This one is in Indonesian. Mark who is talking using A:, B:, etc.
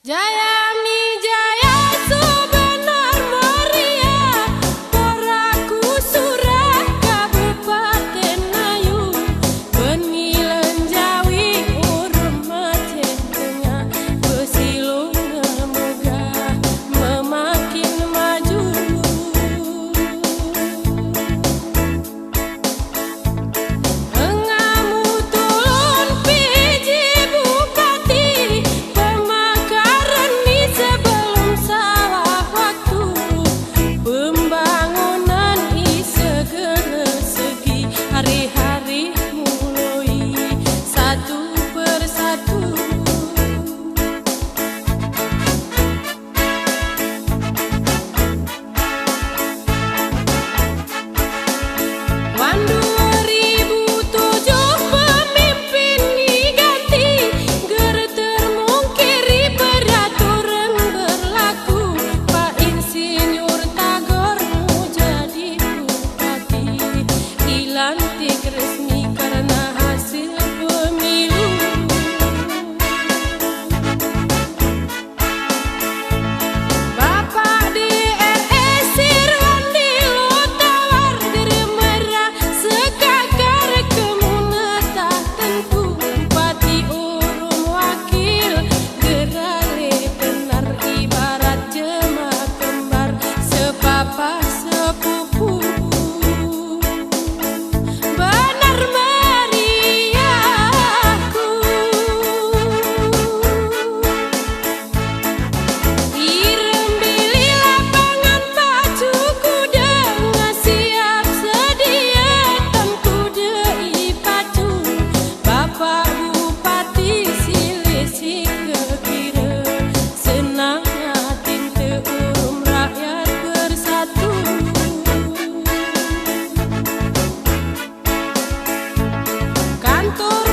A: Jaya mi jaya sebenar meriah, poraku surah Kabupaten Ayu, pengilen Jawi urem Aceh Tengah, besilung megah memakin maju. Engamu tulun piji bupati, pemakaran ni sebelum salah waktu, pembangunan i segera segi, hari-hari mulai satu persatu. Wan 2007 pemimpin diganti, ger termungkiri peraturan berlaku, Pak Insinyur Tagor jadi bupati, dilantik resmi karena hasil pemilu. Bapak DRS Sirwandi lo tawar germerah, sekakar kemunah tak tentu, bupati urung wakil gerale benar, ibarat jemaah kembar sepapa sepupu. Benar meriahku, irem bili lapangan pacuku dengan siap sedia, kuda ipacu, Bapak Bupati silih si kekira, senang hati teurum rakyat bersatu. Kantor